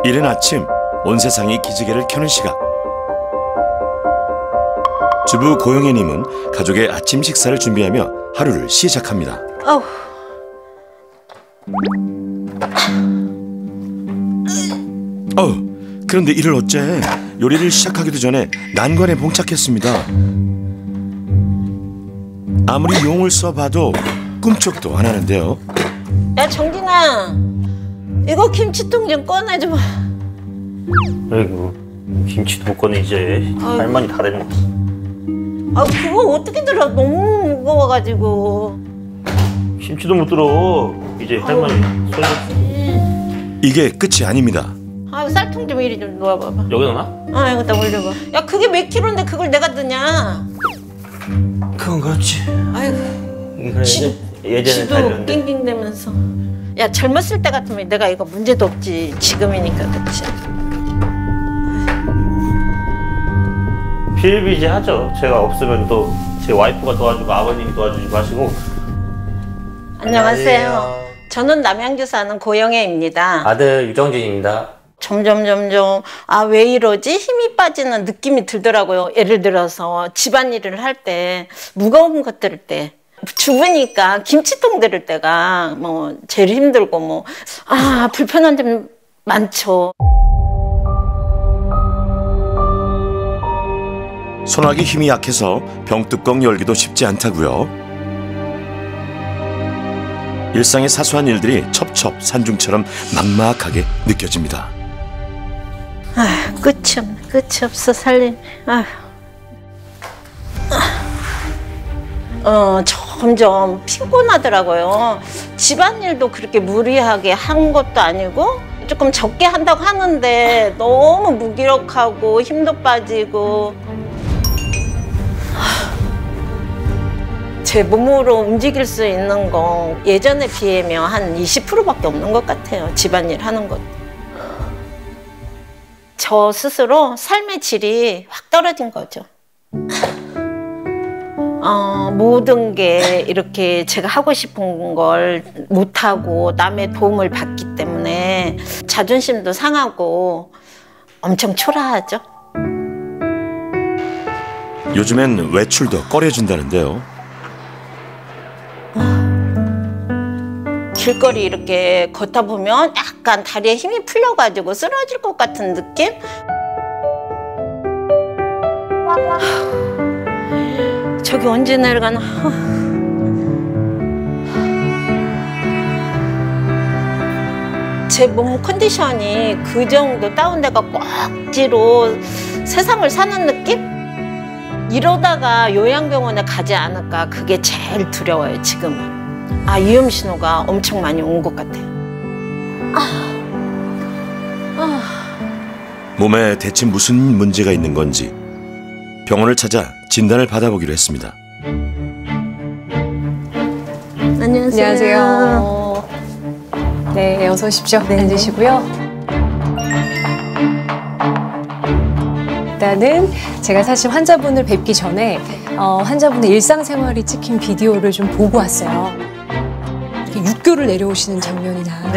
이른 아침 온 세상이 기지개를 켜는 시각. 주부 고영애님은 가족의 아침 식사를 준비하며 하루를 시작합니다. 그런데 이를 어째 요리를 시작하기도 전에 난관에 봉착했습니다. 아무리 용을 써봐도 꿈쩍도 안 하는데요. 야 정진아, 이거 김치통 좀 꺼내줘봐. 아이고, 김치도 못 꺼내 이제. 할머니 다 됐네. 그거 어떻게 들어? 너무 무거워가지고. 김치도 못 들어. 이제 할머니 손. 이게 끝이 아닙니다. 쌀통 좀 이리 좀 놓아봐봐. 여기 넣나? 여기다 올려봐. 야 그게 몇 킬로인데 그걸 내가 드냐? 그건 그렇지. 아이고. 그래, 예전에 지도 다녔는데. 낑낑대면서. 야 젊었을 때 같으면 내가 이거 문제도 없지. 지금이니까 그렇지. 비일비재하죠. 제가 없으면 또 제 와이프가 도와주고 아버님이 도와주시고 하시고. 안녕하세요. 저는 남양주 사는 고영애입니다. 아들 유정진입니다. 점점 왜 이러지? 힘이 빠지는 느낌이 들더라고요. 예를 들어서 집안일을 할 때 무거운 것 들을 때 주부니까 김치통 들을 때가 뭐 제일 힘들고 불편한 점 많죠. 소나기 힘이 약해서 병뚜껑 열기도 쉽지 않다고요. 일상의 사소한 일들이 첩첩 산중처럼 막막하게 느껴집니다. 끝이 없어 살림. 점점 피곤하더라고요. 집안일도 그렇게 무리하게 한 것도 아니고 조금 적게 한다고 하는데 너무 무기력하고 힘도 빠지고 제 몸으로 움직일 수 있는 거 예전에 비하면 한 20%밖에 없는 것 같아요. 집안일 하는 것. 저 스스로 삶의 질이 확 떨어진 거죠. 모든 게 이렇게 제가 하고 싶은 걸 못하고 남의 도움을 받기 때문에 자존심도 상하고 엄청 초라하죠. 요즘엔 외출도 꺼려진다는데요. 길거리 이렇게 걷다 보면 약간 다리에 힘이 풀려가지고 쓰러질 것 같은 느낌? 저기 언제 내려가나. 제 몸 컨디션이 그 정도 다운돼갖고 억지로 세상을 사는 느낌? 이러다가 요양병원에 가지 않을까, 그게 제일 두려워요 지금은. 위험 신호가 엄청 많이 온 것 같아요. 몸에 대체 무슨 문제가 있는 건지 병원을 찾아 진단을 받아보기로 했습니다. 안녕하세요. 네, 어서 오십시오. 네, 앉으시고요. 일단은 제가 사실 환자분을 뵙기 전에 환자분의 일상생활이 찍힌 비디오를 좀 보고 왔어요. 이렇게 육교를 내려오시는 장면이나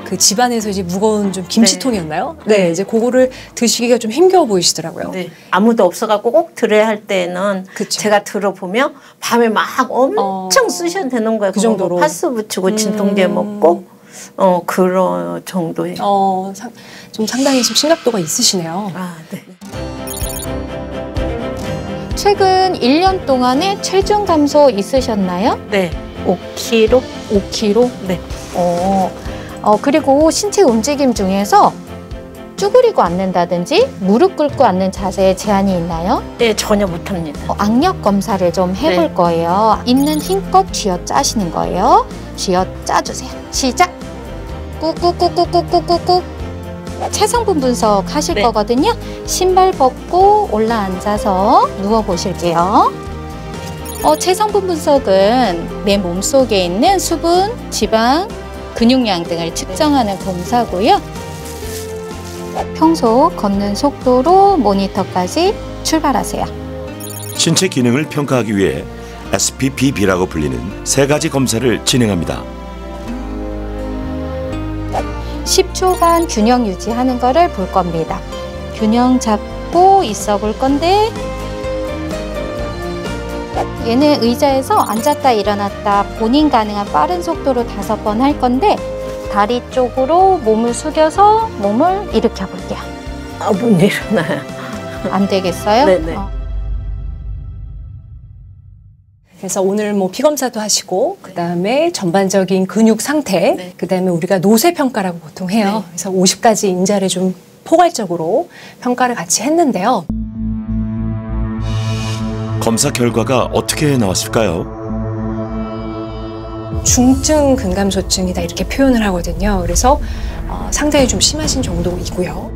그 집안에서 이제 무거운 좀 김치통이었나요? 네, 이제 그거를 드시기가 좀 힘겨워 보이시더라고요. 아무도 없어갖고 꼭 들어야 할 때는 제가 들어보면 밤에 막 엄청 쑤셔야 되는 거예요. 그 정도로. 파스 붙이고 진통제 먹고 그런 정도예요. 좀 상당히 좀 심각도가 있으시네요. 네. 최근 1년 동안에 체중 감소 있으셨나요? 네. 5kg? 5kg? 네. 그리고 신체 움직임 중에서 쭈그리고 앉는다든지 무릎 꿇고 앉는 자세에 제한이 있나요? 네, 전혀 못합니다. 악력 검사를 좀 해볼 거예요. 있는 힘껏 쥐어짜시는 거예요. 쥐어짜주세요. 시작! 꾹꾹꾹꾹꾹꾹꾹. 체성분 분석하실 거거든요. 신발 벗고 올라앉아서 누워보실게요. 체성분 분석은 내 몸속에 있는 수분, 지방, 근육량 등을 측정하는 검사고요. 평소 걷는 속도로 모니터까지 출발하세요. 신체 기능을 평가하기 위해 SPBB라고 불리는 3가지 검사를 진행합니다. 10초간 균형 유지하는 거를 볼 겁니다. 균형 잡고 있어 볼 건데 얘는 의자에서 앉았다 일어났다 본인 가능한 빠른 속도로 5번 할 건데 다리 쪽으로 몸을 숙여서 몸을 일으켜 볼게요. 못 일어나요. 안 되겠어요? 네네. 그래서 오늘 뭐 피검사도 하시고 그다음에 전반적인 근육 상태, 네. 그다음에 우리가 노쇠 평가라고 보통 해요. 네. 그래서 50가지 인자를 좀 포괄적으로 평가를 같이 했는데요. 검사 결과가 어떻게 나왔을까요? 중증 근감소증이다 이렇게 표현을 하거든요. 그래서 상당히 좀 심하신 정도이고요.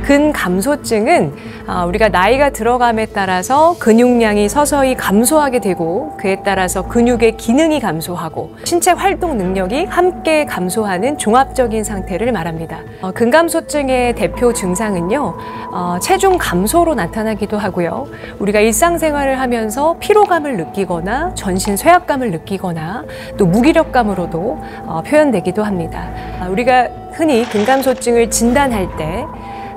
근감소증은 우리가 나이가 들어감에 따라서 근육량이 서서히 감소하게 되고 그에 따라서 근육의 기능이 감소하고 신체 활동 능력이 함께 감소하는 종합적인 상태를 말합니다. 근감소증의 대표 증상은요, 체중 감소로 나타나기도 하고요. 우리가 일상생활을 하면서 피로감을 느끼거나 전신 쇠약감을 느끼거나 또 무기력감으로도 표현되기도 합니다. 우리가 흔히 근감소증을 진단할 때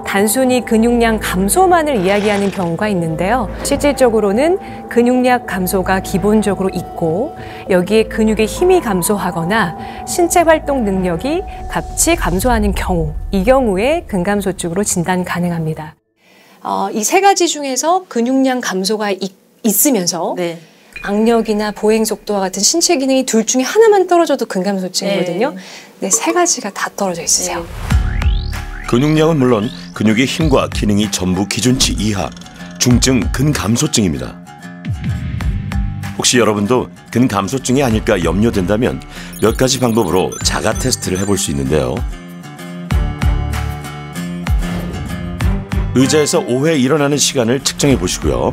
단순히 근육량 감소만을 이야기하는 경우가 있는데요. 실질적으로는 근육량 감소가 기본적으로 있고 여기에 근육의 힘이 감소하거나 신체 활동 능력이 같이 감소하는 경우, 이 경우에 근감소증으로 진단 가능합니다. 이 세 가지 중에서 근육량 감소가 있으면서 네. 악력이나 보행 속도와 같은 신체 기능이 둘 중에 하나만 떨어져도 근감소증이거든요. 네. 네, 세 가지가 다 떨어져 있으세요. 네. 근육량은 물론 근육의 힘과 기능이 전부 기준치 이하, 중증 근감소증입니다. 혹시 여러분도 근감소증이 아닐까 염려된다면 몇 가지 방법으로 자가 테스트를 해볼 수 있는데요. 의자에서 5회 일어나는 시간을 측정해 보시고요.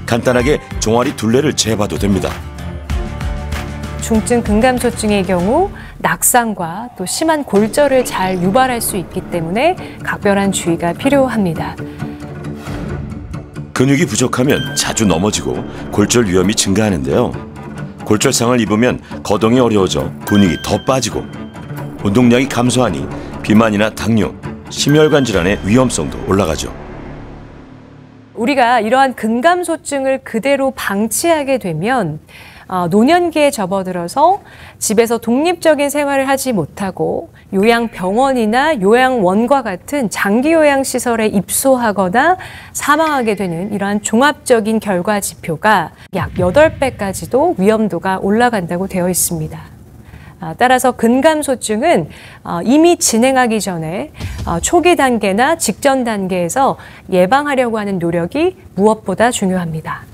간단하게 종아리 둘레를 재봐도 됩니다. 중증 근감소증의 경우 낙상과 또 심한 골절을 잘 유발할 수 있기 때문에 각별한 주의가 필요합니다. 근육이 부족하면 자주 넘어지고 골절 위험이 증가하는데요. 골절상을 입으면 거동이 어려워져 근육이 더 빠지고 운동량이 감소하니 비만이나 당뇨, 심혈관 질환의 위험성도 올라가죠. 우리가 이러한 근감소증을 그대로 방치하게 되면 노년기에 접어들어서 집에서 독립적인 생활을 하지 못하고 요양병원이나 요양원과 같은 장기 요양시설에 입소하거나 사망하게 되는 이러한 종합적인 결과 지표가 약 8배까지도 위험도가 올라간다고 되어 있습니다. 따라서 근감소증은 이미 진행하기 전에 초기 단계나 직전 단계에서 예방하려고 하는 노력이 무엇보다 중요합니다.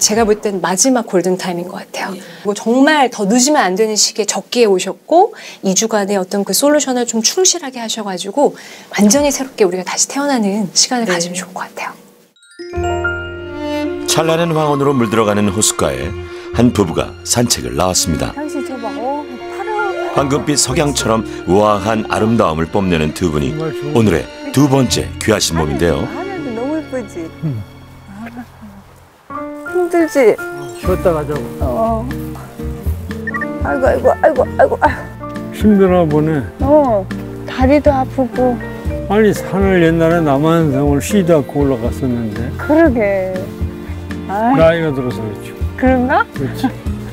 제가 볼 땐 마지막 골든타임인 것 같아요. 뭐 정말 더 늦으면 안 되는 시기에 적기에 오셨고 2주간의 어떤 그 솔루션을 좀 충실하게 하셔가지고 완전히 새롭게 우리가 다시 태어나는 시간을 가지면 좋을 것 같아요. 찬란한 황혼으로 물들어가는 호숫가에 한 부부가 산책을 나왔습니다. 황금빛 석양처럼 우아한 아름다움을 뽐내는 두 분이 오늘의 두 번째 귀하신 몸인데요. 하늘도 너무 예쁘지? 힘들지? 쉬었다 가자고. 아이고. 힘드나 보네. 다리도 아프고. 아니 산을 옛날에 남한성을 쉬도 않고 올라갔었는데 그러게. 나이가 들어서 그렇죠. 그런가? 그렇지.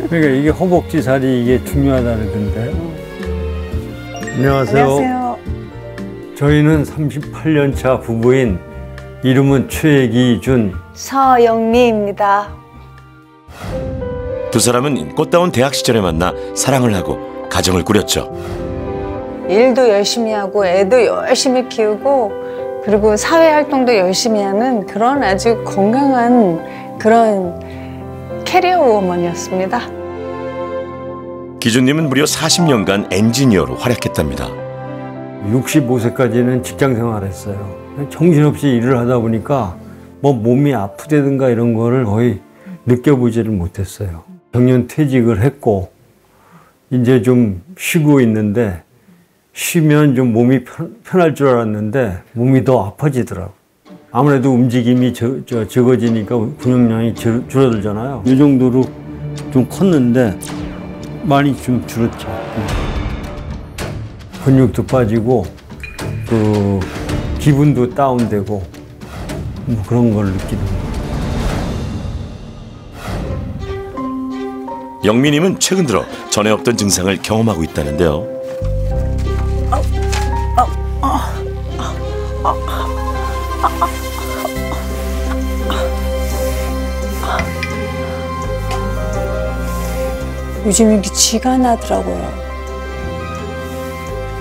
그러니까 이게 허벅지 살이 이게 중요하다는 건데. 안녕하세요. 저희는 38년 차 부부인 이름은 최기준, 서영미입니다. 두 사람은 꽃다운 대학 시절에 만나 사랑을 하고 가정을 꾸렸죠. 일도 열심히 하고 애도 열심히 키우고 그리고 사회활동도 열심히 하는 그런 아주 건강한 그런 캐리어 우먼이었습니다. 기준님은 무려 40년간 엔지니어로 활약했답니다. 65세까지는 직장 생활했어요. 정신없이 일을 하다 보니까 뭐 몸이 아프다든가 이런 거를 거의 느껴보지를 못했어요. 정년 퇴직을 했고 이제 좀 쉬고 있는데 쉬면 좀 몸이 편할 줄 알았는데 몸이 더 아파지더라고요. 아무래도 움직임이 적어지니까 근육량이 줄어들잖아요. 이 정도로 좀 컸는데 많이 좀 줄었죠. 근육도 빠지고 그 기분도 다운되고 뭐 그런 걸 느끼는 거예요. 영민님은 최근 들어 전에 없던 증상을 경험하고 있다는데요. 요즘 이렇게 쥐가 나더라고요.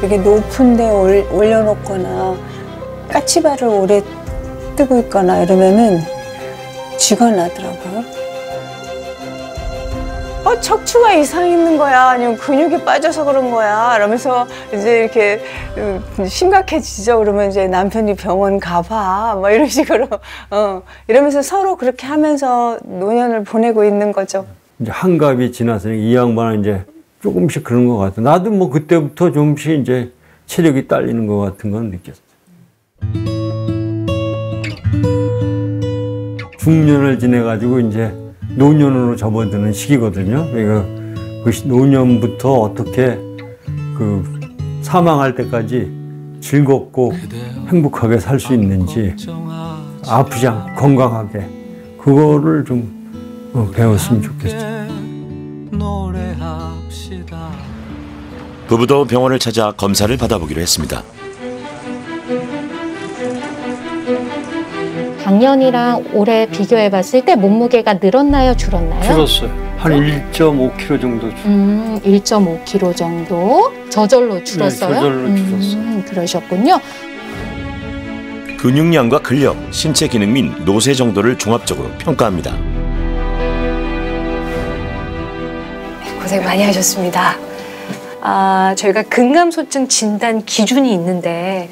이렇게 높은 데 올려놓거나 까치발을 오래 뜨고 있거나 이러면은 쥐가 나더라고요. 척추가 이상 있는 거야, 아니면 근육이 빠져서 그런 거야, 이러면서 이제 이렇게 심각해지죠. 그러면 이제 남편이 병원 가봐, 뭐 이런 식으로 이러면서 서로 그렇게 하면서 노년을 보내고 있는 거죠. 이제 한갑이 지났으니 이 양반은 이제 조금씩 그런 것 같아. 나도 뭐 그때부터 조금씩 이제 체력이 딸리는 것 같은 건 느꼈어요. 중년을 지내가지고 이제 노년으로 접어드는 시기거든요. 그러니까 그 노년부터 어떻게 그 사망할 때까지 즐겁고 행복하게 살 수 있는지, 아프지 않고 건강하게, 그거를 좀 배웠으면 좋겠어요. 부부도 병원을 찾아 검사를 받아보기로 했습니다. 작년이랑 올해 비교해 봤을 때 몸무게가 늘었나요, 줄었나요? 줄었어요. 한 1.5kg 정도 줄었어요. 1.5kg 정도 저절로 줄었어요? 네, 저절로 줄었어요. 그러셨군요. 근육량과 근력, 신체 기능 및 노쇠 정도를 종합적으로 평가합니다. 고생 많이 하셨습니다. 저희가 근감소증 진단 기준이 있는데,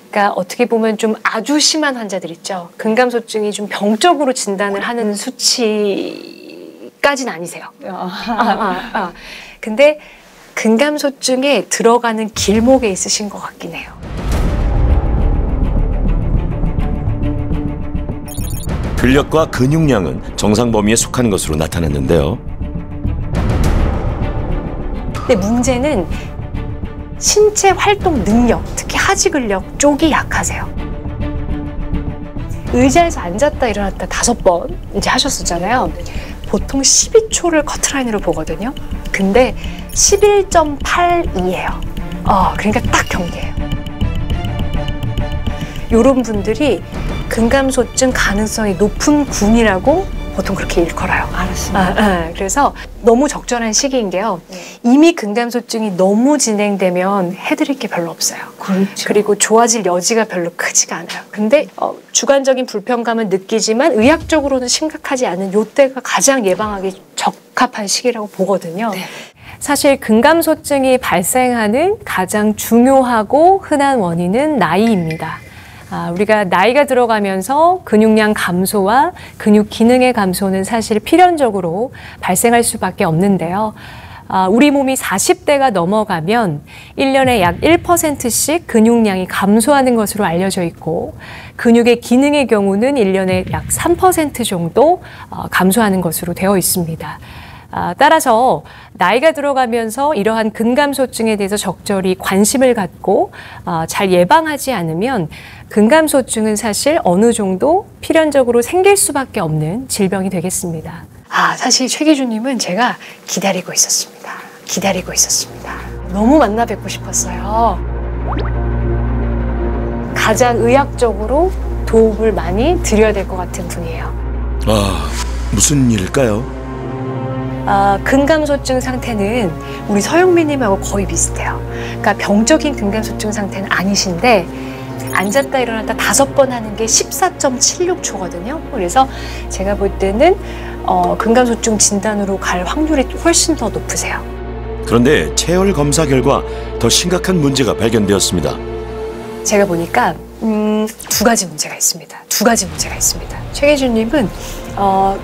그러니까 어떻게 보면 좀 아주 심한 환자들 있죠. 근감소증이 좀 병적으로 진단을 하는 수치까지는 아니세요. 근데 근감소증에 들어가는 길목에 있으신 것 같긴 해요. 근력과 근육량은 정상 범위에 속하는 것으로 나타났는데요. 근데 문제는 신체 활동 능력, 특히 하지 근력 쪽이 약하세요. 의자에서 앉았다 일어났다 5번 이제 하셨었잖아요. 보통 12초를 커트라인으로 보거든요. 근데 11.82예요. 그러니까 딱 경계예요. 이런 분들이 근감소증 가능성이 높은 군이라고 보통 그렇게 일컬어요. 알았습니다. 그래서 너무 적절한 시기인 게요. 이미 근감소증이 너무 진행되면 해드릴 게 별로 없어요. 그렇죠. 그리고 좋아질 여지가 별로 크지가 않아요. 근데 주관적인 불편감을 느끼지만 의학적으로는 심각하지 않은 이때가 가장 예방하기 적합한 시기라고 보거든요. 네. 사실 근감소증이 발생하는 가장 중요하고 흔한 원인은 나이입니다. 우리가 나이가 들어가면서 근육량 감소와 근육 기능의 감소는 사실 필연적으로 발생할 수밖에 없는데요. 우리 몸이 40대가 넘어가면 1년에 약 1%씩 근육량이 감소하는 것으로 알려져 있고, 근육의 기능의 경우는 1년에 약 3% 정도 감소하는 것으로 되어 있습니다. 따라서 나이가 들어가면서 이러한 근감소증에 대해서 적절히 관심을 갖고 잘 예방하지 않으면 근감소증은 사실 어느 정도 필연적으로 생길 수밖에 없는 질병이 되겠습니다. 사실 최 기준님은 제가 기다리고 있었습니다. 너무 만나 뵙고 싶었어요. 가장 의학적으로 도움을 많이 드려야 될 것 같은 분이에요. 무슨 일일까요? 근감소증 상태는 우리 서영민님하고 거의 비슷해요. 그러니까 병적인 근감소증 상태는 아니신데 앉았다 일어났다 5번 하는 게 14.76초거든요. 그래서 제가 볼 때는 근감소증 진단으로 갈 확률이 훨씬 더 높으세요. 그런데 체열 검사 결과 더 심각한 문제가 발견되었습니다. 제가 보니까 두 가지 문제가 있습니다. 최계준님은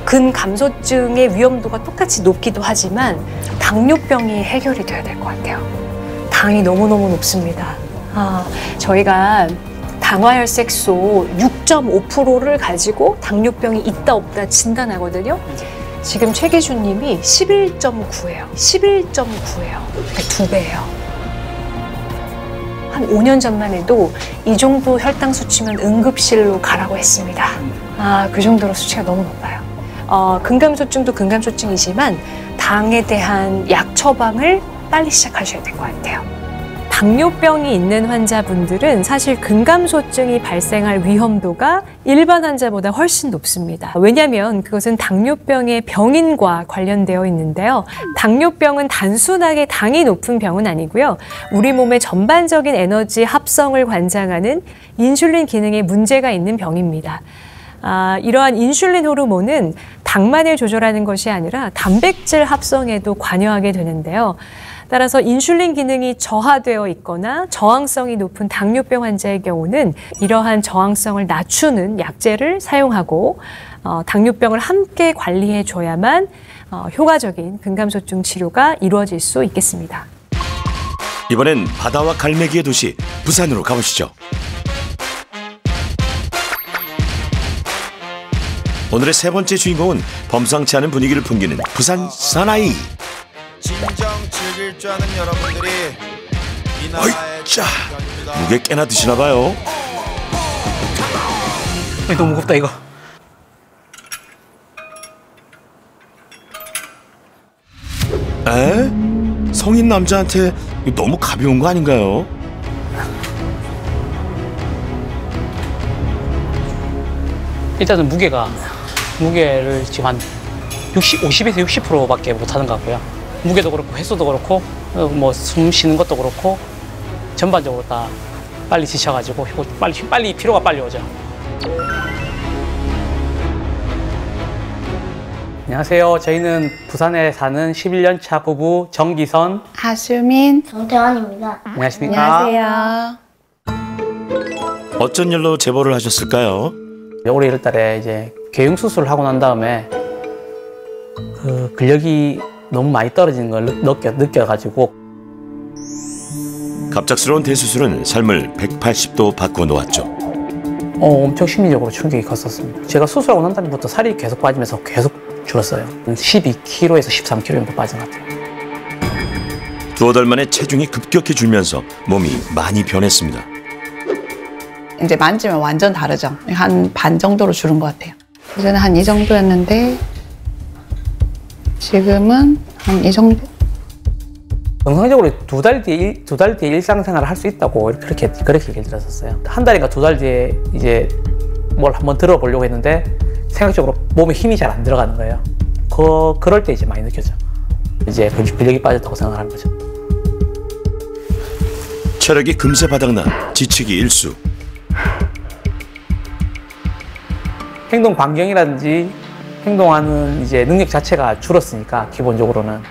근감소증의 위험도가 똑같이 높기도 하지만 당뇨병이 해결이 돼야 될 것 같아요. 당이 너무너무 높습니다. 저희가 당화혈색소 6.5%를 가지고 당뇨병이 있다 없다 진단하거든요. 지금 최기준님이 11.9예요. 11.9예요. 2배예요. 한 5년 전만 해도 이 정도 혈당 수치면 응급실로 가라고 했습니다. 그 정도로 수치가 너무 높아요. 근감소증도 근감소증이지만 당에 대한 약 처방을 빨리 시작하셔야 될 것 같아요. 당뇨병이 있는 환자분들은 사실 근감소증이 발생할 위험도가 일반 환자보다 훨씬 높습니다. 왜냐하면 그것은 당뇨병의 병인과 관련되어 있는데요. 당뇨병은 단순하게 당이 높은 병은 아니고요. 우리 몸의 전반적인 에너지 합성을 관장하는 인슐린 기능에 문제가 있는 병입니다. 이러한 인슐린 호르몬은 당만을 조절하는 것이 아니라 단백질 합성에도 관여하게 되는데요. 따라서 인슐린 기능이 저하되어 있거나 저항성이 높은 당뇨병 환자의 경우는 이러한 저항성을 낮추는 약제를 사용하고 당뇨병을 함께 관리해 줘야만 효과적인 근감소증 치료가 이루어질 수 있겠습니다. 이번엔 바다와 갈매기의 도시 부산으로 가보시죠. 오늘의 세 번째 주인공은 범상치 않은 분위기를 풍기는 부산 사나이. 진정 즐길 줄 아는 여러분들이 이 나라의 어이짜, 무게 꽤나 드시나 봐요. 너무 무겁다 이거. 에? 성인 남자한테 너무 가벼운 거 아닌가요? 일단은 무게를 지금 한 50에서 60%밖에 못하는 것 같고요. 무게도 그렇고 횟수도 그렇고 뭐 숨 쉬는 것도 그렇고 전반적으로 다 빨리 지쳐가지고 빨리 피로가 빨리 오죠. 안녕하세요. 저희는 부산에 사는 11년 차 부부 정기선, 하수민, 정태환입니다. 안녕하십니까? 안녕하세요. 어쩐 일로 제보를 하셨을까요? 올해 1월달에 이제 개용 수술을 하고 난 다음에 그 근력이 너무 많이 떨어지는 걸 느껴가지고 갑작스러운 대수술은 삶을 180도 바꿔놓았죠. 엄청 심리적으로 충격이 컸었습니다. 제가 수술하고 난 다음부터 살이 계속 빠지면서 계속 줄었어요. 12kg에서 13kg 정도 빠진 것 같아요. 두어 달 만에 체중이 급격히 줄면서 몸이 많이 변했습니다. 이제 만지면 완전 다르죠. 한 반 정도로 줄은 것 같아요. 그전에 한 이 정도였는데 지금은 한 이 정도? 정상적으로 두 달 뒤에 일상생활을 할 수 있다고 그렇게 얘기를 들었었어요. 한 달인가 두 달 뒤에 이제 뭘 한번 들어보려고 했는데 생각적으로 몸에 힘이 잘 안 들어가는 거예요. 그럴 때 이제 많이 느껴져. 이제 근력이 빠졌다고 생각하는 거죠. 체력이 금세 바닥나 지치기 일수. 행동 반경이라든지 행동하는 이제 능력 자체가 줄었으니까 기본적으로는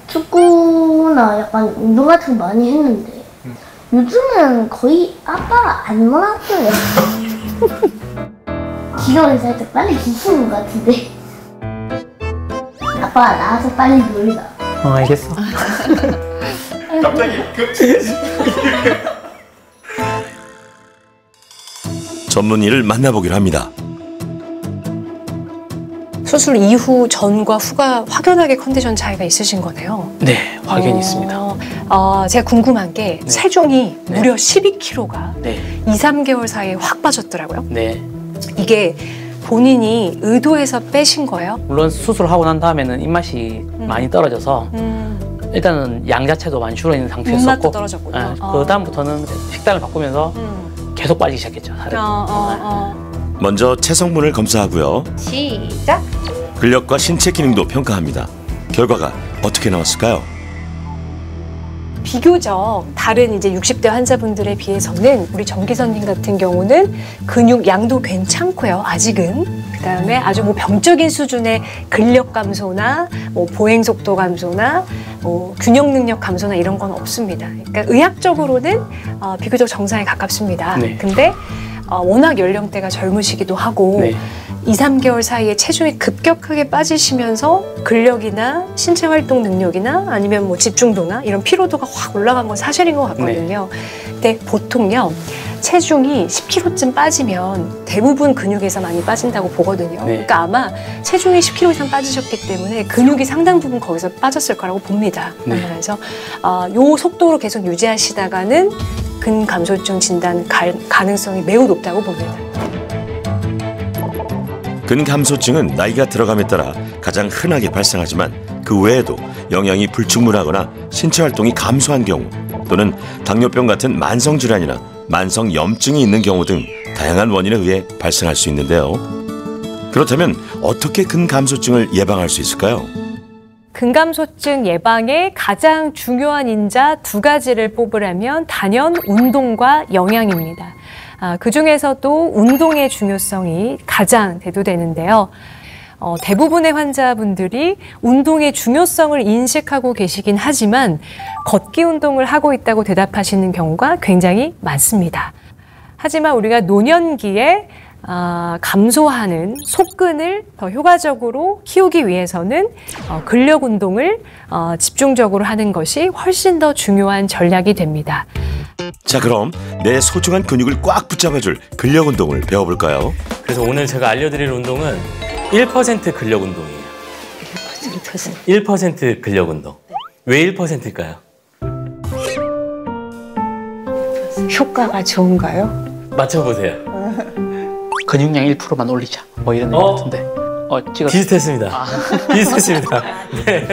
축구나 약간 운동 같은 거 많이 했는데 요즘은 거의 아빠가 안 놀았어요. 기력이 살짝 빨리 지치는 것 같은데 아빠가 나와서 빨리 놀자. 알겠어. 갑자기 전문의를 만나보기로 합니다. 수술 이후 전과 후가 확연하게 컨디션 차이가 있으신 거네요. 네, 확연히 있습니다. 제가 궁금한 게 체중이 네. 무려 12kg가 네, 2, 3개월 사이에 확 빠졌더라고요. 네. 이게 본인이 의도해서 빼신 거예요? 물론 수술하고 난 다음에는 입맛이 많이 떨어져서 일단은 양 자체도 많이 줄어 있는 상태였었고 입맛도 떨어졌군요. 그 다음부터는 식단을 바꾸면서 계속 빠지기 시작했죠. 살이. 먼저 체성분을 검사하고요. 시작. 근력과 신체 기능도 평가합니다. 결과가 어떻게 나왔을까요? 비교적 다른 이제 60대 환자분들에 비해서는 우리 정기선님 같은 경우는 근육 양도 괜찮고요. 아직은. 그다음에 아주 뭐 병적인 수준의 근력 감소나 뭐 보행 속도 감소나 뭐 균형 능력 감소나 이런 건 없습니다. 그러니까 의학적으로는 비교적 정상에 가깝습니다. 네. 근데 워낙 연령대가 젊으시기도 하고 네. 2, 3개월 사이에 체중이 급격하게 빠지시면서 근력이나 신체 활동 능력이나 아니면 뭐 집중도나 이런 피로도가 확 올라간 건 사실인 것 같거든요. 근데 보통요, 체중이 10kg쯤 빠지면 대부분 근육에서 많이 빠진다고 보거든요. 네. 그러니까 아마 체중이 10kg 이상 빠지셨기 때문에 근육이 상당 부분 거기서 빠졌을 거라고 봅니다. 네. 그래서 요 속도로 계속 유지하시다가는 근감소증 진단 가능성이 매우 높다고 봅니다. 근감소증은 나이가 들어감에 따라 가장 흔하게 발생하지만 그 외에도 영양이 불충분하거나 신체 활동이 감소한 경우 또는 당뇨병 같은 만성질환이나 만성염증이 있는 경우 등 다양한 원인에 의해 발생할 수 있는데요. 그렇다면 어떻게 근감소증을 예방할 수 있을까요? 근감소증 예방에 가장 중요한 인자 두 가지를 뽑으라면 단연 운동과 영양입니다. 그중에서도 운동의 중요성이 가장 대두되는데요. 대부분의 환자분들이 운동의 중요성을 인식하고 계시긴 하지만 걷기 운동을 하고 있다고 대답하시는 경우가 굉장히 많습니다. 하지만 우리가 노년기에 감소하는 속근을 더 효과적으로 키우기 위해서는 근력 운동을 집중적으로 하는 것이 훨씬 더 중요한 전략이 됩니다. 자, 그럼 내 소중한 근육을 꽉 붙잡아줄 근력 운동을 배워볼까요? 그래서 오늘 제가 알려드릴 운동은 1% 근력 운동이에요. 1% 근력 운동. 왜 1%일까요? 효과가 좋은가요? 맞춰보세요. 근육량 1%만 올리자. 뭐 이런 의미 같은데. 비슷했습니다. 비슷했습니다. 네.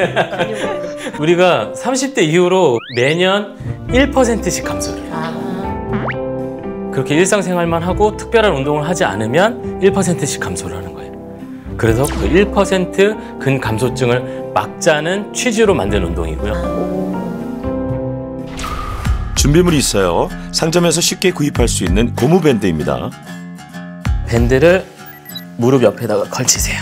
우리가 30대 이후로 매년 1%씩 감소를 해요. 그렇게 일상생활만 하고 특별한 운동을 하지 않으면 1%씩 감소를 하는 거예요. 그래서 그 1% 근감소증을 막자는 취지로 만든 운동이고요. 준비물이 있어요. 상점에서 쉽게 구입할 수 있는 고무밴드입니다. 밴드를 무릎 옆에다가 걸치세요.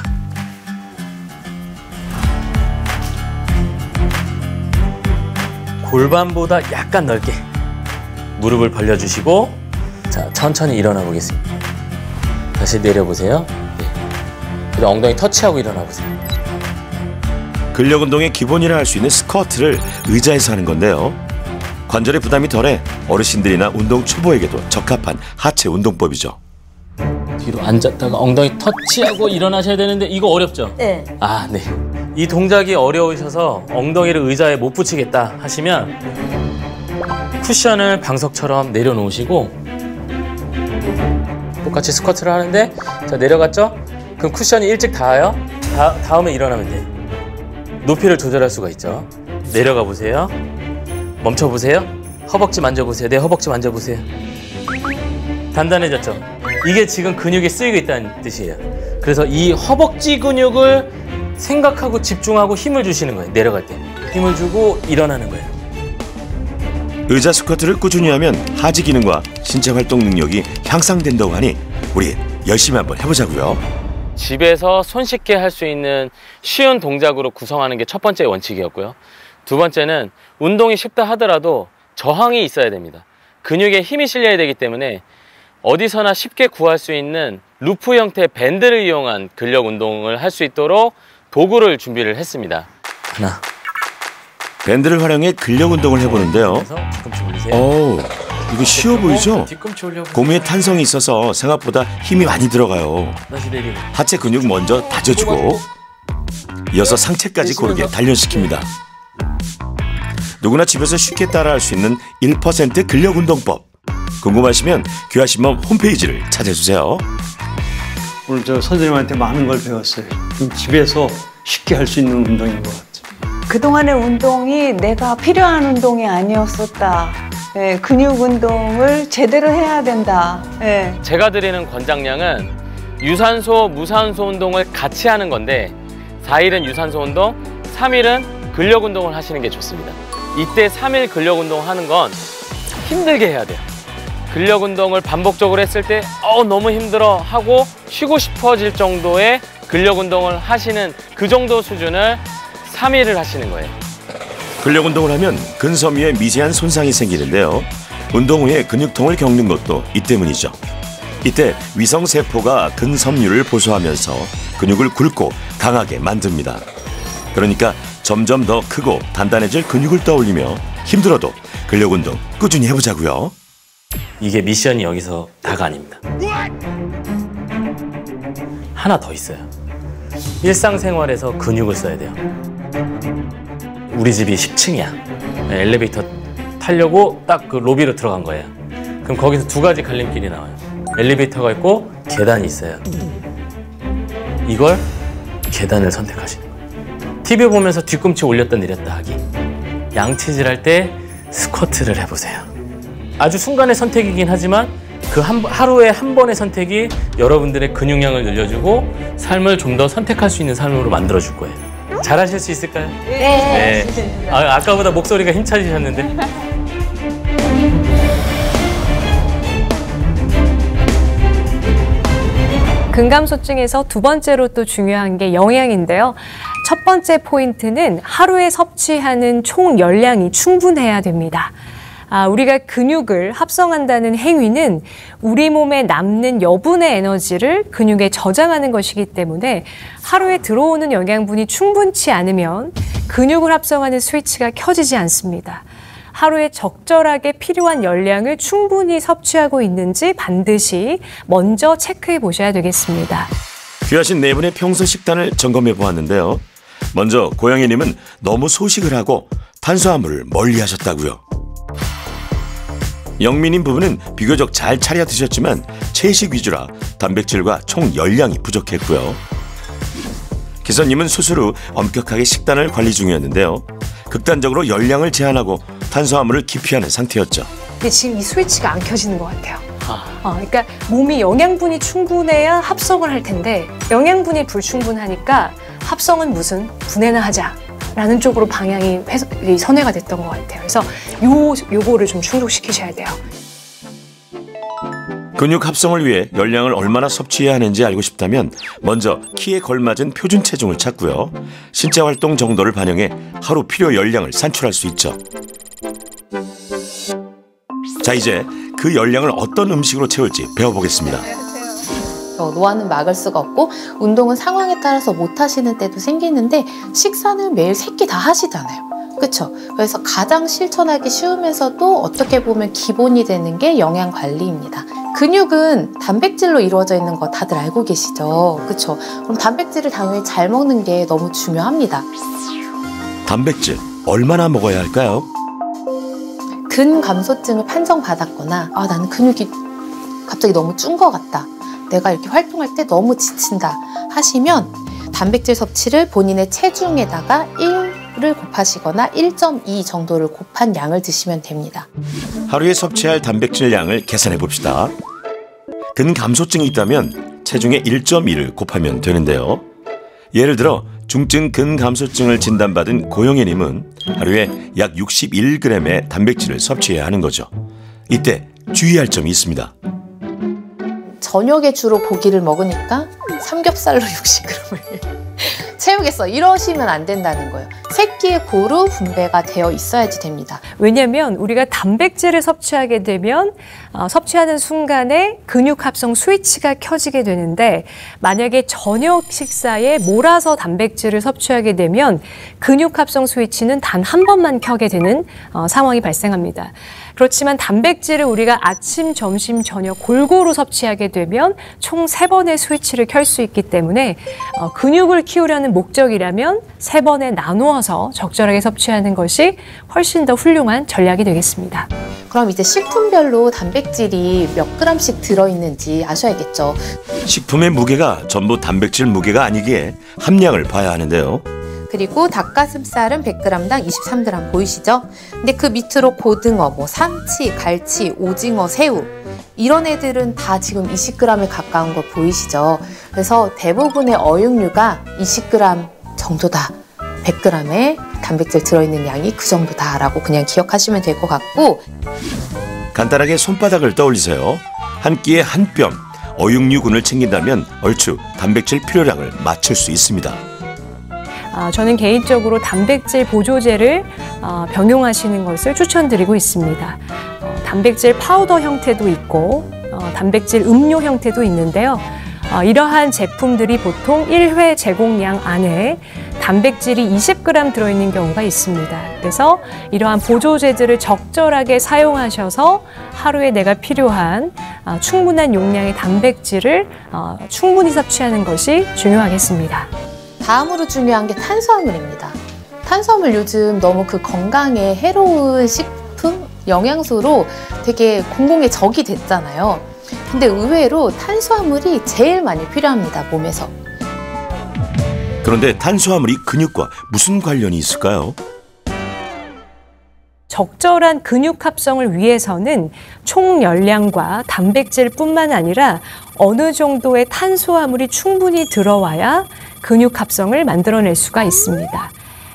골반보다 약간 넓게 무릎을 벌려주시고, 자, 천천히 일어나 보겠습니다. 다시 내려보세요. 네. 그리고 엉덩이 터치하고 일어나 보세요. 근력 운동의 기본이라 할 수 있는 스쿼트를 의자에서 하는 건데요. 관절의 부담이 덜해 어르신들이나 운동 초보에게도 적합한 하체 운동법이죠. 뒤로 앉았다가 엉덩이 터치하고 일어나셔야 되는데 이거 어렵죠? 네. 아, 네. 이 동작이 어려우셔서 엉덩이를 의자에 못 붙이겠다 하시면 쿠션을 방석처럼 내려놓으시고 똑같이 스쿼트를 하는데, 자, 내려갔죠? 그럼 쿠션이 일찍 닿아요. 닿으면 일어나면 돼요. 높이를 조절할 수가 있죠. 내려가 보세요. 멈춰 보세요. 허벅지 만져보세요. 내 허벅지 만져보세요. 단단해졌죠? 이게 지금 근육이 쓰이고 있다는 뜻이에요. 그래서 이 허벅지 근육을 생각하고 집중하고 힘을 주시는 거예요. 내려갈 때 힘을 주고 일어나는 거예요. 의자 스쿼트를 꾸준히 하면 하지 기능과 신체 활동 능력이 향상된다고 하니 우리 열심히 한번 해보자고요. 집에서 손쉽게 할 수 있는 쉬운 동작으로 구성하는 게 첫 번째 원칙이었고요. 두 번째는 운동이 쉽다 하더라도 저항이 있어야 됩니다. 근육에 힘이 실려야 되기 때문에 어디서나 쉽게 구할 수 있는 루프 형태의 밴드를 이용한 근력 운동을 할 수 있도록 도구를 준비를 했습니다. 하나. 밴드를 활용해 근력 운동을 해보는데요. 뒤꿈치 올리세요. 오, 이거 쉬워 보이죠? 뒤꿈치 올려보세요. 고무에 탄성이 있어서 생각보다 힘이 많이 들어가요. 다시 내리고. 하체 근육 먼저 다져주고 이어서 상체까지 고르게 단련시킵니다. 누구나 집에서 쉽게 따라할 수 있는 1% 근력 운동법. 궁금하시면 귀하신몸 홈페이지를 찾아주세요. 오늘 저 선생님한테 많은 걸 배웠어요. 집에서 쉽게 할 수 있는 운동인 것 같아요. 그동안의 운동이 내가 필요한 운동이 아니었었다. 예, 근육 운동을 제대로 해야 된다. 예. 제가 드리는 권장량은 유산소, 무산소 운동을 같이 하는 건데 4일은 유산소 운동, 3일은 근력 운동을 하시는 게 좋습니다. 이때 3일 근력 운동 하는 건 힘들게 해야 돼요. 근력 운동을 반복적으로 했을 때 너무 힘들어 하고 쉬고 싶어질 정도의 근력 운동을 하시는 그 정도 수준을 3일을 하시는 거예요. 근력 운동을 하면 근섬유에 미세한 손상이 생기는데요. 운동 후에 근육통을 겪는 것도 이 때문이죠. 이때 위성세포가 근섬유를 보수하면서 근육을 굵고 강하게 만듭니다. 그러니까 점점 더 크고 단단해질 근육을 떠올리며 힘들어도 근력 운동 꾸준히 해보자고요. 이게 미션이 여기서 다가 아닙니다. 하나 더 있어요. 일상생활에서 근육을 써야 돼요. 우리 집이 10층이야. 엘리베이터 타려고 딱 그 로비로 들어간 거예요. 그럼 거기서 두 가지 갈림길이 나와요. 엘리베이터가 있고 계단이 있어요. 이걸 계단을 선택하시는 거예요. TV 보면서 뒤꿈치 올렸다 내렸다 하기. 양치질할 때 스쿼트를 해보세요. 아주 순간의 선택이긴 하지만 그 하루에 한 번의 선택이 여러분들의 근육량을 늘려주고 삶을 좀 더 선택할 수 있는 삶으로 만들어줄 거예요. 잘하실 수 있을까요? 네. 아까보다 목소리가 힘차지셨는데. 근감소증에서 두 번째로 또 중요한 게 영양인데요. 첫 번째 포인트는 하루에 섭취하는 총 열량이 충분해야 됩니다. 우리가 근육을 합성한다는 행위는 우리 몸에 남는 여분의 에너지를 근육에 저장하는 것이기 때문에 하루에 들어오는 영양분이 충분치 않으면 근육을 합성하는 스위치가 켜지지 않습니다. 하루에 적절하게 필요한 열량을 충분히 섭취하고 있는지 반드시 먼저 체크해 보셔야 되겠습니다. 귀하신 네 분의 평소 식단을 점검해 보았는데요. 먼저 고영애님은 너무 소식을 하고 탄수화물을 멀리 하셨다고요. 영민님 부부는 비교적 잘 차려 드셨지만 채식 위주라 단백질과 총 열량이 부족했고요. 기사님은 수술 후 엄격하게 식단을 관리 중이었는데요. 극단적으로 열량을 제한하고 탄수화물을 기피하는 상태였죠. 근데 지금 이 스위치가 안 켜지는 것 같아요. 그러니까 몸이 영양분이 충분해야 합성을 할 텐데 영양분이 불충분하니까 합성은 무슨 분해나 하자라는 쪽으로 방향이 선회가 됐던 것 같아요. 그래서 요거를 좀 충족시키셔야 돼요. 근육 합성을 위해 열량을 얼마나 섭취해야 하는지 알고 싶다면 먼저 키에 걸맞은 표준 체중을 찾고요. 신체 활동 정도를 반영해 하루 필요 열량을 산출할 수 있죠. 자, 이제 그 열량을 어떤 음식으로 채울지 배워보겠습니다. 노화는 막을 수가 없고 운동은 상황에 따라서 못 하시는 때도 생기는데 식사는 매일 3끼 다 하시잖아요. 그렇죠? 그래서 가장 실천하기 쉬우면서도 어떻게 보면 기본이 되는 게 영양 관리입니다. 근육은 단백질로 이루어져 있는 거 다들 알고 계시죠? 그렇죠? 그럼 단백질을 당연히 잘 먹는 게 너무 중요합니다. 단백질 얼마나 먹어야 할까요? 근감소증을 판정받았거나 나는 근육이 갑자기 너무 준 것 같다. 내가 이렇게 활동할 때 너무 지친다 하시면 단백질 섭취를 본인의 체중에다가 1을 곱하시거나 1.2 정도를 곱한 양을 드시면 됩니다. 하루에 섭취할 단백질 양을 계산해 봅시다. 근감소증이 있다면 체중의 1.2를 곱하면 되는데요. 예를 들어 중증 근감소증을 진단받은 고영애님은 하루에 약 61g의 단백질을 섭취해야 하는 거죠. 이때 주의할 점이 있습니다. 저녁에 주로 고기를 먹으니까 삼겹살로 60g을 채우겠어. 이러시면 안 된다는 거예요. 새끼에 고루 분배가 되어 있어야지 됩니다. 왜냐하면 우리가 단백질을 섭취하게 되면 섭취하는 순간에 근육 합성 스위치가 켜지게 되는데 만약에 저녁 식사에 몰아서 단백질을 섭취하게 되면 근육 합성 스위치는 단 한 번만 켜게 되는 상황이 발생합니다. 그렇지만 단백질을 우리가 아침, 점심, 저녁 골고루 섭취하게 되면 총 3번의 스위치를 켤 수 있기 때문에 근육을 키우려는 목적이라면 3번에 나누어서 적절하게 섭취하는 것이 훨씬 더 훌륭한 전략이 되겠습니다. 그럼 이제 식품별로 단백질이 몇 g씩 들어있는지 아셔야겠죠. 식품의 무게가 전부 단백질 무게가 아니기에 함량을 봐야 하는데요. 그리고 닭가슴살은 100g당 23g 보이시죠? 근데 그 밑으로 고등어, 삼치, 갈치, 오징어, 새우 이런 애들은 다 지금 20g에 가까운 거 보이시죠? 그래서 대부분의 어육류가 20g 정도다. 100g의 단백질 들어있는 양이 그 정도다라고 그냥 기억하시면 될 것 같고 간단하게 손바닥을 떠올리세요. 한 끼에 한 뼘 어육류군을 챙긴다면 얼추 단백질 필요량을 맞출 수 있습니다. 저는 개인적으로 단백질 보조제를 병용하시는 것을 추천드리고 있습니다. 단백질 파우더 형태도 있고 단백질 음료 형태도 있는데요. 이러한 제품들이 보통 1회 제공량 안에 단백질이 20g 들어있는 경우가 있습니다. 그래서 이러한 보조제들을 적절하게 사용하셔서 하루에 내가 필요한 충분한 용량의 단백질을 충분히 섭취하는 것이 중요하겠습니다. 다음으로 중요한 게 탄수화물입니다. 탄수화물 요즘 너무 그 건강에 해로운 식품, 영양소로 되게 공공의 적이 됐잖아요. 근데 의외로 탄수화물이 제일 많이 필요합니다, 몸에서. 그런데 탄수화물이 근육과 무슨 관련이 있을까요? 적절한 근육 합성을 위해서는 총 열량과 단백질뿐만 아니라 어느 정도의 탄수화물이 충분히 들어와야 근육 합성을 만들어낼 수가 있습니다.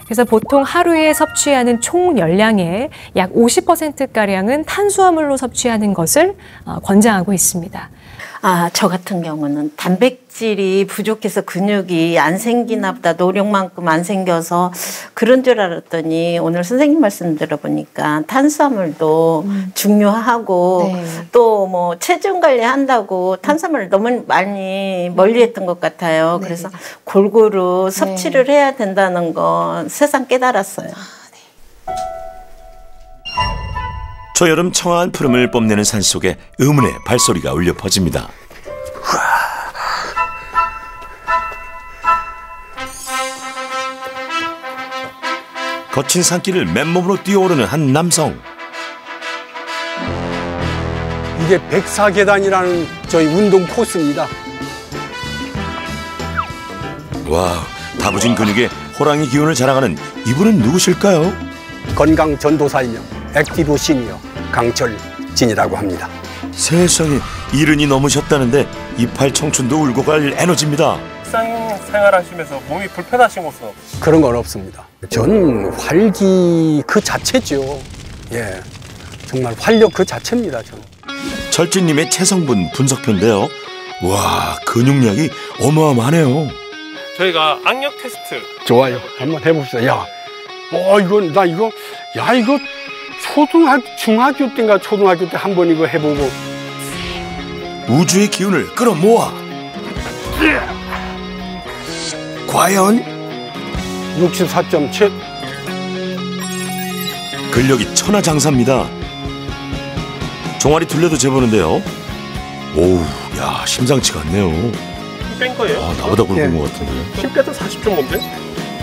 그래서 보통 하루에 섭취하는 총 열량의 약 50%가량은 탄수화물로 섭취하는 것을 권장하고 있습니다. 저 같은 경우는 단백질이 부족해서 근육이 안 생기나 보다, 노력만큼 안 생겨서 그런 줄 알았더니 오늘 선생님 말씀 들어보니까 탄수화물도 중요하고 네. 또 뭐 체중 관리한다고 탄수화물을 너무 많이 멀리했던 것 같아요. 그래서 골고루 섭취를 해야 된다는 건 새삼 깨달았어요. 저 여름 청아한 푸름을 뽐내는 산속에 의문의 발소리가 울려 퍼집니다. 거친 산길을 맨몸으로 뛰어오르는 한 남성. 이게 백사계단이라는 저희 운동 코스입니다. 와, 다부진 근육에 호랑이 기운을 자랑하는 이분은 누구실까요? 건강 전도사이며 액티브 시니어 강철진이라고 합니다. 세상에, 70이 넘으셨다는데 이팔 청춘도 울고 갈 에너지입니다. 일상생활 하시면서 몸이 불편하신 곳은 없어요? 그런 건 없습니다. 전 활기 그 자체죠. 예, 정말 활력 그 자체입니다. 저는. 철진님의 체성분 분석표인데요. 와, 근육량이 어마어마하네요. 저희가 악력 테스트. 좋아요. 한번 해봅시다. 야, 이거 중학교 때인가 초등학교 때 한 번 이거 해보고. 우주의 기운을 끌어모아. 과연 64.7. 근력이 천하장사입니다. 종아리 둘레도 재보는데요. 오우, 야, 심상치가 않네요. 힘 뺀 거예요? 나보다 굵은 것 같은데. 힘 빼도 40 정도인데?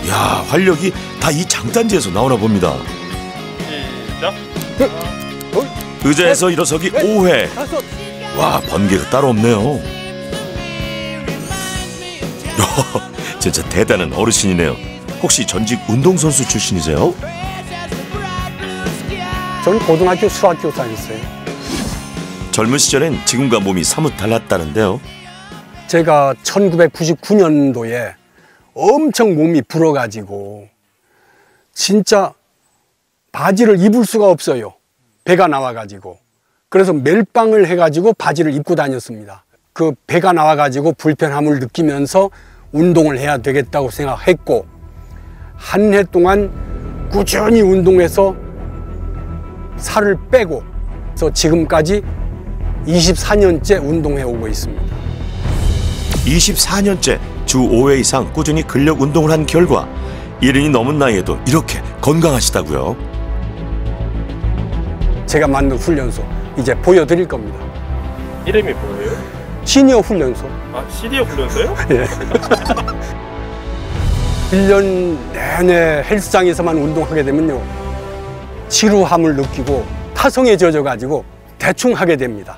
야, 활력이 다 이 장단지에서 나오나 봅니다. 시작. 의자에서 일어서기 5회. 와, 번개가 따로 없네요. 진짜 대단한 어르신이네요. 혹시 전직 운동선수 출신이세요? 저는 고등학교 수학교사였어요. 젊은 시절엔 지금과 몸이 사뭇 달랐다는데요. 제가 1999년도에 엄청 몸이 불어가지고 진짜 바지를 입을 수가 없어요. 배가 나와가지고. 그래서 멜빵을 해가지고 바지를 입고 다녔습니다. 그 배가 나와가지고 불편함을 느끼면서 운동을 해야 되겠다고 생각했고, 한 해 동안 꾸준히 운동해서 살을 빼고, 그래서 지금까지 24년째 운동해 오고 있습니다. 24년째 주 5회 이상 꾸준히 근력 운동을 한 결과 70이 넘은 나이에도 이렇게 건강하시다고요. 제가 만든 훈련소 이제 보여드릴 겁니다. 이름이 뭐예요? 시니어 훈련소. 시니어 훈련소요? 예. 1년 내내 헬스장에서만 운동하게 되면요, 지루함을 느끼고 타성에 젖어가지고 대충 하게 됩니다.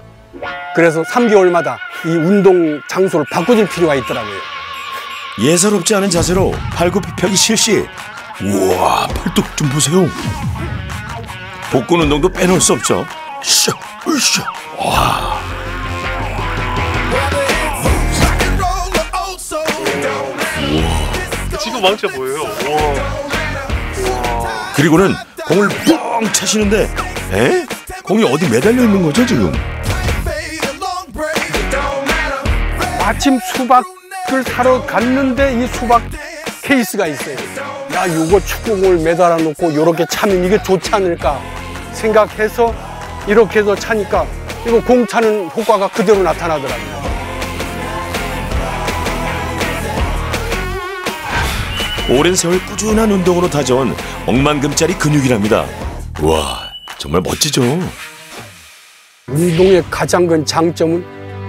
그래서 3개월마다 이 운동 장소를 바꿔줄 필요가 있더라고요. 예사롭지 않은 자세로 팔굽혀펴기 실시. 우와, 팔뚝 좀 보세요. 복근 운동도 빼놓을 수 없죠. 으쌰, 으쌰. 와. 지금 왕자 뭐예요? 그리고는 공을 뻥 차시는데, 공이 어디 매달려 있는 거죠 지금? 마침 수박을 사러 갔는데 이 수박 케이스가 있어요. 야, 이거 축구공을 매달아 놓고 이렇게 차면 이게 좋지 않을까 생각해서 이렇게 해서 차니까 이거 공 차는 효과가 그대로 나타나더라고요. 오랜 세월 꾸준한 운동으로 다져온 억만금짜리 근육이랍니다. 와, 정말 멋지죠? 운동의 가장 큰 장점은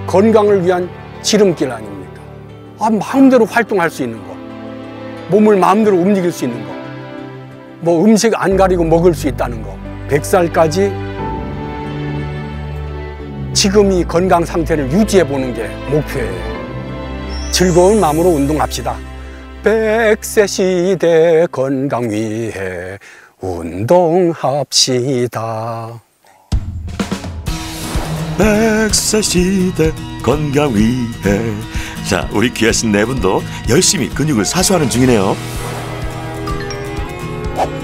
건강을 위한 지름길 아닙니까? 마음대로 활동할 수 있는 거, 몸을 마음대로 움직일 수 있는 거, 뭐 음식 안 가리고 먹을 수 있다는 거, 100살까지 지금 이 건강 상태를 유지해 보는 게 목표예요. 즐거운 마음으로 운동합시다. 100세 시대 건강 위해 운동합시다. 100세 시대 건강 위해. 자, 우리 귀하신 네 분도 열심히 근육을 사수하는 중이네요.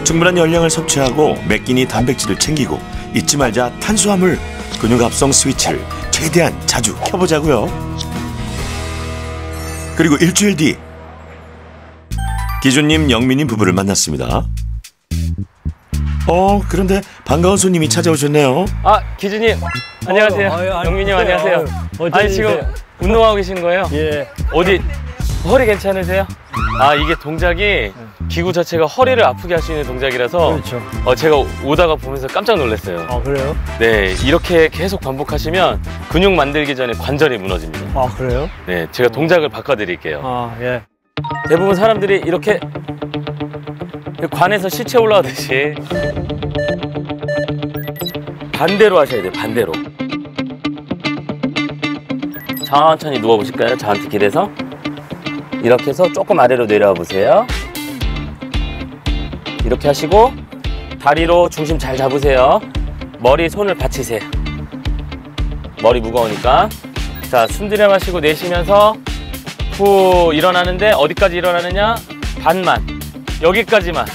충분한 열량을 섭취하고 매 끼니 단백질을 챙기고 잊지 말자 탄수화물, 근육 합성 스위치를 최대한 자주 켜보자고요. 그리고 일주일 뒤 기준님, 영민님 부부를 만났습니다. 그런데 반가운 손님이 찾아오셨네요. 기준님 안녕하세요. 영민님 안녕하세요. 아니 지금 운동하고 계신 거예요? 예. 어디 허리 괜찮으세요? 이게 동작이 기구 자체가 허리를 아프게 할 수 있는 동작이라서 그렇죠. 제가 오다가 보면서 깜짝 놀랐어요. 그래요? 네, 이렇게 계속 반복하시면 근육 만들기 전에 관절이 무너집니다. 그래요? 네, 제가 동작을 바꿔드릴게요. 예. 대부분 사람들이 이렇게 관에서 시체 올라오듯이 반대로 하셔야 돼요. 반대로. 천천히 누워보실까요? 저한테 길에서 이렇게 해서 조금 아래로 내려와 보세요. 이렇게 하시고 다리로 중심 잘 잡으세요. 머리 손을 받치세요. 머리 무거우니까. 자, 숨 들여 마시고 내쉬면서 후 일어나는데 어디까지 일어나느냐? 반만. 여기까지만.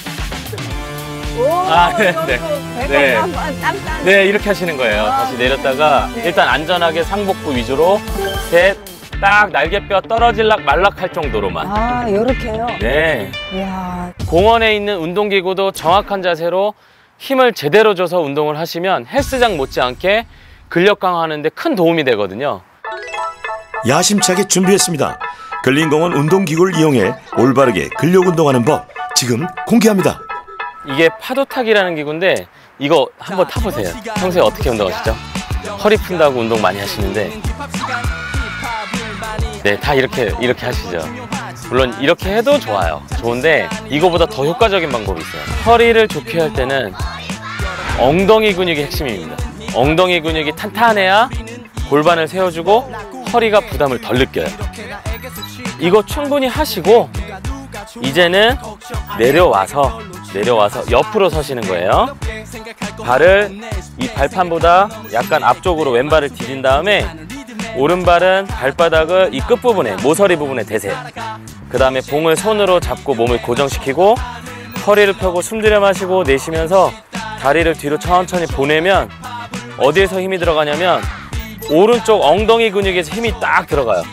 네, 이렇게 하시는 거예요. 다시 내렸다가 일단 안전하게 상복부 위주로 셋, 딱 날개뼈 떨어질락 말락할 정도로만. 요렇게요? 네. 이야. 공원에 있는 운동기구도 정확한 자세로 힘을 제대로 줘서 운동을 하시면 헬스장 못지않게 근력 강화하는 데 큰 도움이 되거든요. 야심차게 준비했습니다. 근린공원 운동기구를 이용해 올바르게 근력 운동하는 법 지금 공개합니다. 이게 파도타기라는 기구인데 이거 한번 타보세요. 평소에 어떻게 운동하시죠? 허리 푼다고 운동 많이 하시는데 네, 다 이렇게 하시죠. 물론 이렇게 해도 좋은데 이거보다 더 효과적인 방법이 있어요. 허리를 좋게 할 때는 엉덩이 근육이 핵심입니다. 엉덩이 근육이 탄탄해야 골반을 세워주고 허리가 부담을 덜 느껴요. 이거 충분히 하시고 이제는 내려와서 옆으로 서시는 거예요. 발을 이 발판보다 약간 앞쪽으로 왼발을 디딘 다음에 오른발은 발바닥을 이 끝부분에 모서리 부분에 대세요. 그 다음에 봉을 손으로 잡고 몸을 고정시키고 허리를 펴고 숨 들여 마시고 내쉬면서 다리를 뒤로 천천히 보내면 어디에서 힘이 들어가냐면 오른쪽 엉덩이 근육에서 힘이 딱 들어가요.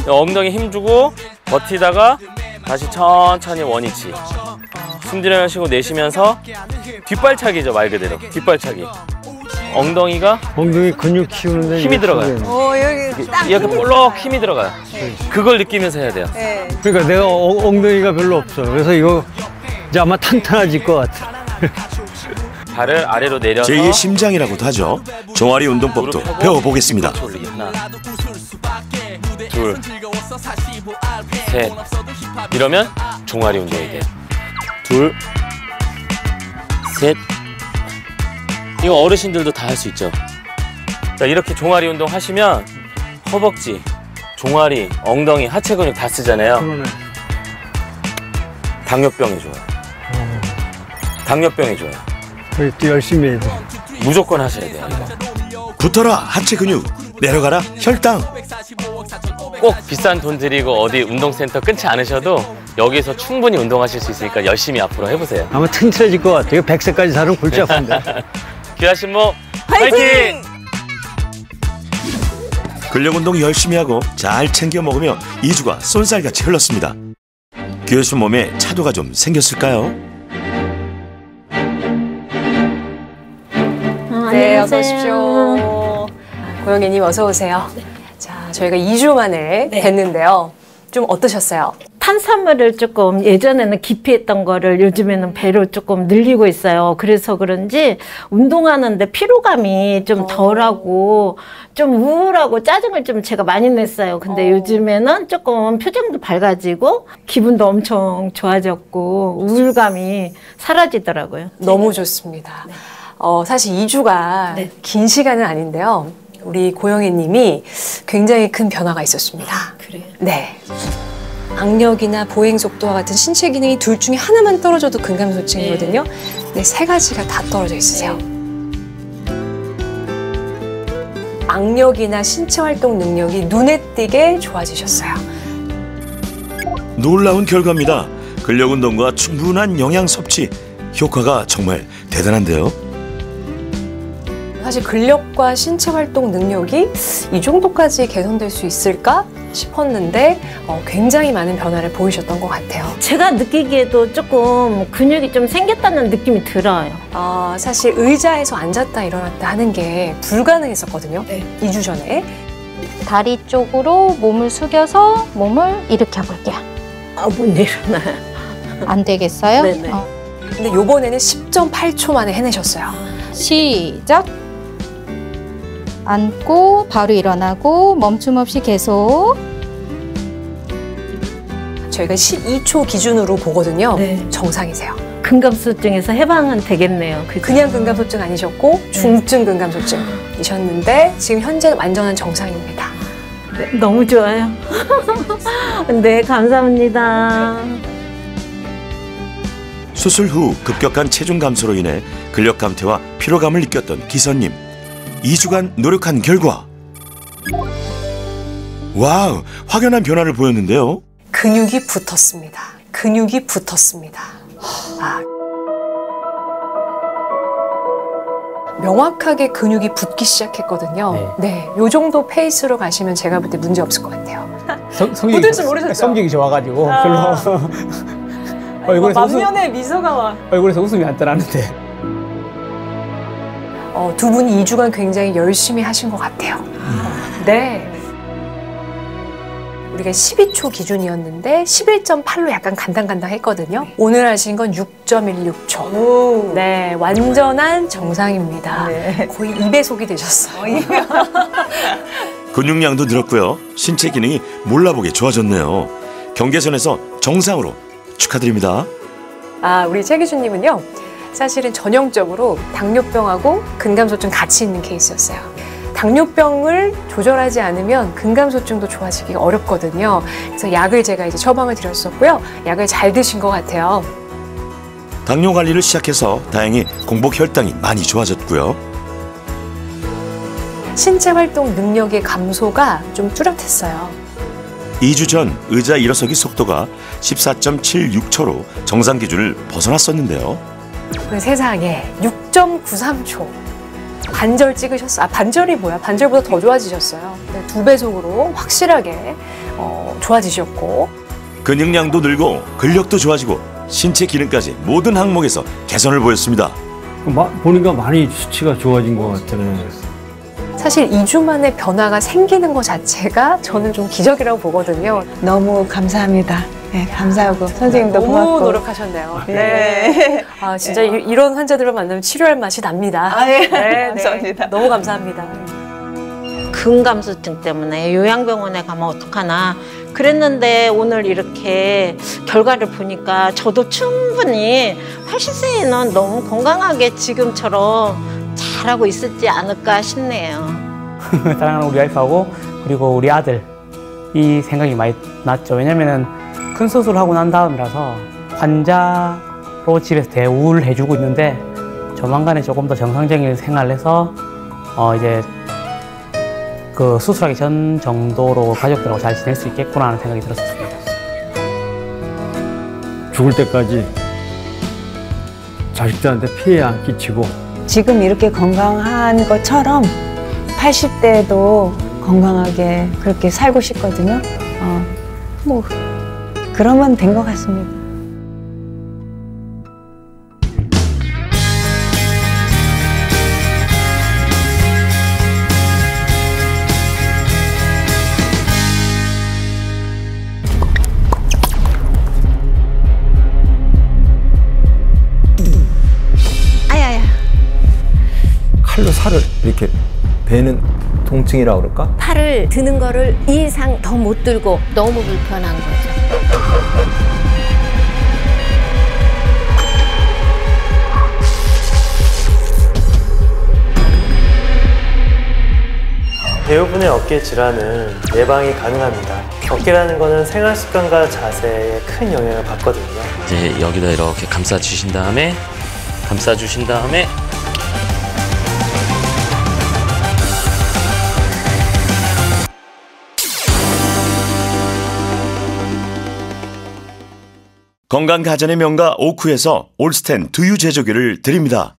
엉덩이 힘 주고 버티다가 다시 천천히 원위치. 숨 들여 마시고 내쉬면서 뒷발차기죠. 말 그대로 뒷발차기. 엉덩이 근육 키우는데 힘이 들어가요. 여기 딱 이렇게 볼록 힘이 들어가요. 그걸 느끼면서 해야 돼요. 네. 그러니까 내가 엉덩이가 별로 없어. 그래서 이거 이제 아마 탄탄해질 것 같아. 발을 아래로 내려서 제2의 심장이라고도 하죠. 종아리 운동법도 배워보겠습니다. 하나, 둘, 셋. 이러면 종아리 운동이 돼요. 둘, 셋. 이거 어르신들도 다 할 수 있죠. 자, 이렇게 종아리 운동 하시면 허벅지, 종아리, 엉덩이, 하체 근육 다 쓰잖아요. 그러네. 당뇨병에 좋아요. 당뇨병에 좋아요. 또 열심히 해야 돼. 무조건 하셔야 돼요. 이거. 붙어라 하체 근육, 내려가라 혈당. 꼭 비싼 돈 들이고 어디 운동센터 끊지 않으셔도 여기서 충분히 운동하실 수 있으니까 열심히 앞으로 해보세요. 아마 튼튼해질 것 같아. 이거 100세까지 살면 골치 아픈데. 귀하신 모 파이팅! 근력 운동 열심히 하고 잘 챙겨 먹으며 2주가 쏜살같이 흘렀습니다. 귀하신 몸에 차도가 좀 생겼을까요? 네, 어서 오십시오. 고영애님 어서 오세요. 자, 저희가 2주 만에 뵀는데요. 좀 어떠셨어요? 탄수화물을 조금 예전에는 기피했던 거를 요즘에는 배로 조금 늘리고 있어요. 그래서 그런지 운동하는데 피로감이 좀 덜하고 좀 우울하고 짜증을 좀 제가 많이 냈어요. 근데 요즘에는 조금 표정도 밝아지고 기분도 엄청 좋아졌고 우울감이 사라지더라고요. 너무 좋습니다. 네. 사실 2주가 네. 긴 시간은 아닌데요. 우리 고영애 님이 굉장히 큰 변화가 있었습니다. 그래요? 네. 악력이나 보행 속도와 같은 신체 기능이 둘 중에 하나만 떨어져도 근감소증이거든요. 네, 3가지가 다 떨어져 있으세요. 악력이나 신체 활동 능력이 눈에 띄게 좋아지셨어요. 놀라운 결과입니다. 근력 운동과 충분한 영양 섭취, 효과가 정말 대단한데요. 사실 근력과 신체 활동 능력이 이 정도까지 개선될 수 있을까 싶었는데 굉장히 많은 변화를 보이셨던 것 같아요. 제가 느끼기에도 조금 근육이 좀 생겼다는 느낌이 들어요. 사실 의자에서 앉았다 일어났다 하는 게 불가능했었거든요. 네. 2주 전에. 다리 쪽으로 몸을 숙여서 몸을 일으켜 볼게요. 못 일어나요. 안 되겠어요? 네네. 근데 요번에는 10.8초 만에 해내셨어요. 시작! 앉고 바로 일어나고 멈춤 없이 계속. 저희가 12초 기준으로 보거든요. 네. 정상이세요. 근감소증에서 해방은 되겠네요. 그죠? 그냥 근감소증 아니셨고 중증 근감소증이셨는데 지금 현재 완전한 정상입니다. 네, 너무 좋아요. 네, 감사합니다. 수술 후 급격한 체중 감소로 인해 근력 감퇴와 피로감을 느꼈던 기선님. 2주간 노력한 결과 와우, 확연한 변화를 보였는데요. 근육이 붙었습니다. 근육이 붙었습니다. 명확하게 근육이 붙기 시작했거든요. 네, 요 정도 페이스로 가시면 제가 볼 때 문제 없을 것 같아요. 붙을 줄 모르셨죠? 성격이 좋아가지고 별로 얼굴에서 만면에 미소가 와. 얼굴에서 웃음이 안 떠나는데. 두 분이 2주간 굉장히 열심히 하신 것 같아요. 네. 우리가 12초 기준이었는데 11.8로 약간 간당간당했거든요. 오늘 하신 건 6.16초. 네, 완전한 정상입니다. 네. 거의 2배속이 되셨어요. 근육량도 늘었고요. 신체 기능이 몰라보게 좋아졌네요. 경계선에서 정상으로 축하드립니다. 우리 최기준님은요. 사실은 전형적으로 당뇨병하고 근감소증 같이 있는 케이스였어요. 당뇨병을 조절하지 않으면 근감소증도 좋아지기가 어렵거든요. 그래서 약을 제가 이제 처방을 드렸었고요. 약을 잘 드신 것 같아요. 당뇨 관리를 시작해서 다행히 공복 혈당이 많이 좋아졌고요. 신체 활동 능력의 감소가 좀 뚜렷했어요. 2주 전 의자 일어서기 속도가 14.76초로 정상 기준을 벗어났었는데요. 세상에 6.93초 반절 찍으셨어요. 반절이 뭐야? 반절보다 더 좋아지셨어요. 2배속으로 확실하게 좋아지셨고 근육량도 늘고 근력도 좋아지고 신체 기능까지 모든 항목에서 개선을 보였습니다. 보니까 많이 수치가 좋아진 것 같아요. 사실 2주 만에 변화가 생기는 것 자체가 저는 좀 기적이라고 보거든요. 너무 감사합니다. 네, 감사하고 선생님도 너무 고맙고. 노력하셨네요. 네. 진짜 이런 환자들을 만나면 치료할 맛이 납니다. 네, 감사합니다. 네. 너무 감사합니다. 근감소증 때문에 요양병원에 가면 어떡하나 그랬는데 오늘 이렇게 결과를 보니까 저도 충분히 80세에는 너무 건강하게 지금처럼 잘하고 있었지 않을까 싶네요. 사랑하는 우리 와이프하고 그리고 우리 아들 이 생각이 많이 났죠. 왜냐면은 큰 수술하고 난 다음이라서 환자로 집에서 대우해주고 있는데 조만간에 조금 더 정상적인 생활을 해서 이제 그 수술하기 전 정도로 가족들하고 잘 지낼 수 있겠구나 하는 생각이 들었습니다. 죽을 때까지 자식들한테 피해 안 끼치고 지금 이렇게 건강한 것처럼 80대에도 건강하게 그렇게 살고 싶거든요. 뭐 그러면 된 것 같습니다. 팔로 살을 이렇게 베는 통증이라고 그럴까? 팔을 드는 거를 2 이상 더 못 들고 너무 불편한 거죠. 대부분의 어깨 질환은 예방이 가능합니다. 어깨라는 거는 생활 습관과 자세에 큰 영향을 받거든요. 이제 여기다 이렇게 감싸주신 다음에 건강 가전의 명가 오쿠에서 올스텐 두유 제조기를 드립니다.